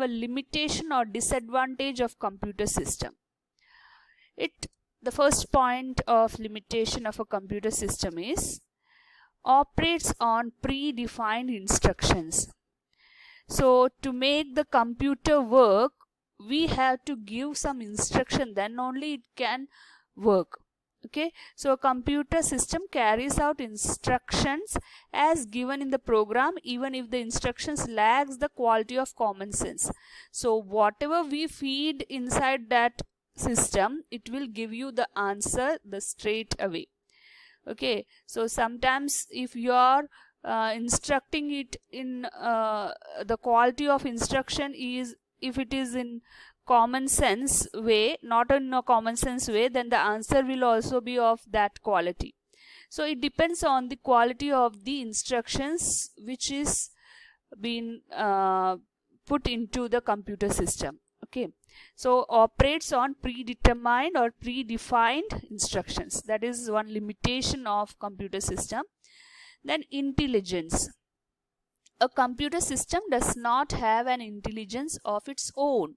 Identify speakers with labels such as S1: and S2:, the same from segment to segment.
S1: a limitation or disadvantage of computer system. The first point of limitation of a computer system is operates on predefined instructions. So to make the computer work, we have to give some instruction, then only it can work. Okay, so a computer system carries out instructions as given in the program, even if the instructions lacks the quality of common sense. So whatever we feed inside that system, it will give you the answer the straight away. Okay, so sometimes if you are instructing it in the quality of instruction is, if it is in common sense way, not in a common sense way, then the answer will also be of that quality. So it depends on the quality of the instructions which is being put into the computer system. Okay, so operates on predetermined or predefined instructions. That is one limitation of computer system. Then intelligence. A computer system does not have an intelligence of its own.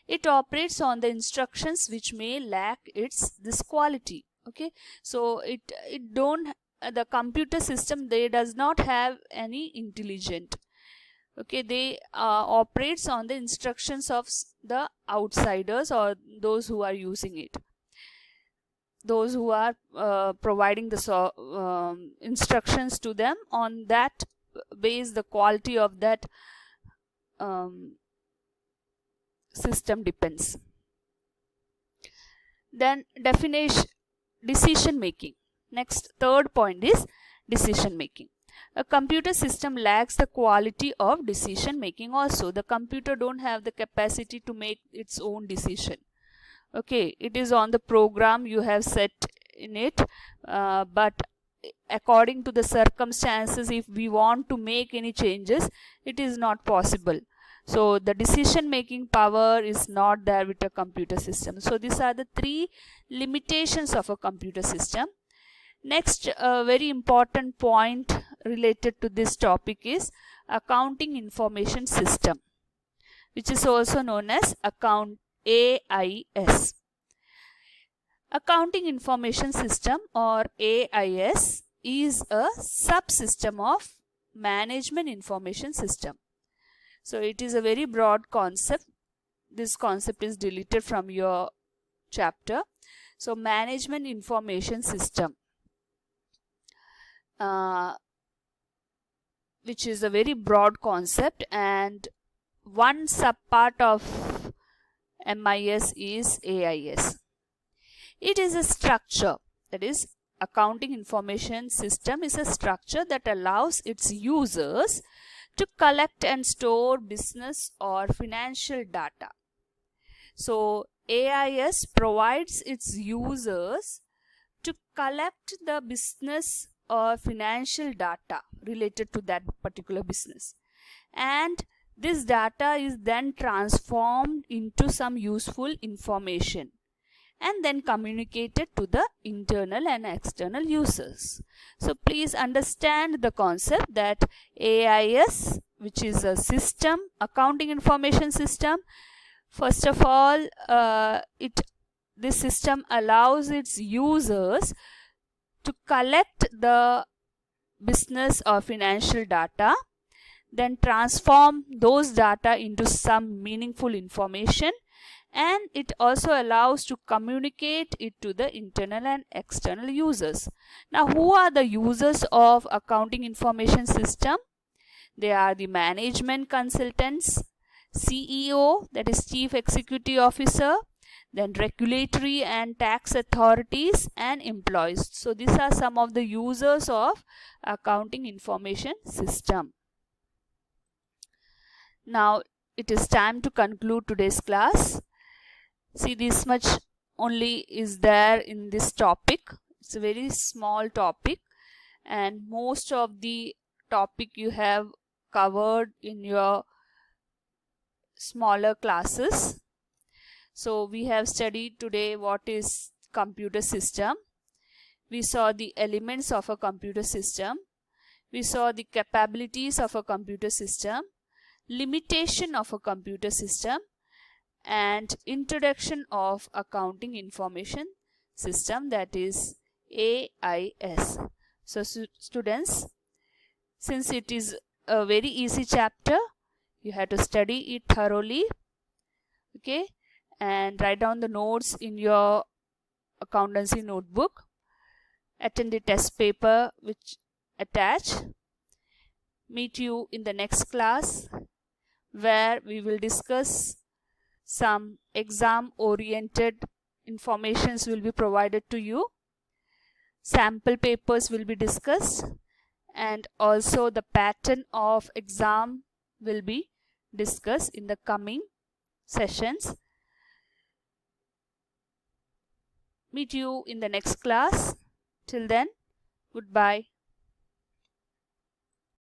S1: It operates on the instructions which may lack this quality. Okay, so the computer system, they does not have any intelligence. Okay, they operates on the instructions of the outsiders or those who are using it, those who are providing the instructions to them. On that base, the quality of that system depends. Then decision making. Next, third point is decision making. A computer system lacks the quality of decision making also. The computer don't have the capacity to make its own decision. Okay, it is on the program you have set in it, but according to the circumstances, if we want to make any changes, it is not possible. So the decision making power is not there with a computer system. So these are the three limitations of a computer system. Next, a very important point related to this topic is accounting information system, which is also known as AIS. Accounting information system or AIS is a subsystem of management information system. So it is a very broad concept. This concept is deleted from your chapter. So management information system, which is a very broad concept, and one subpart of MIS is AIS. It is a structure, that is, accounting information system is a structure that allows its users to collect and store business or financial data. So AIS provides its users to collect the business or financial data related to that particular business, and this data is then transformed into some useful information and then communicated to the internal and external users. So please understand the concept that AIS, which is a system, accounting information system, first of all, this system allows its users to collect the business or financial data, then transform those data into some meaningful information, and it also allows to communicate it to the internal and external users. Now, who are the users of accounting information system? They are the management consultants, CEO, that is Chief Executive Officer, then regulatory and tax authorities, and employees. So these are some of the users of accounting information system. Now it is time to conclude today's class. See, this much only is there in this topic. It's a very small topic, and most of the topic you have covered in your smaller classes. So we have studied today what is computer system. We saw the elements of a computer system. We saw the capabilities of a computer system. limitation of a computer system, and introduction of accounting information system, that is AIS. So students, since it is a very easy chapter, you have to study it thoroughly, okay, and write down the notes in your accountancy notebook, attend the test paper which attach. Meet you in the next class, where we will discuss some exam oriented informations will be provided to you, sample papers will be discussed, and also the pattern of exam will be discussed in the coming sessions. Meet you in the next class. Till then, goodbye.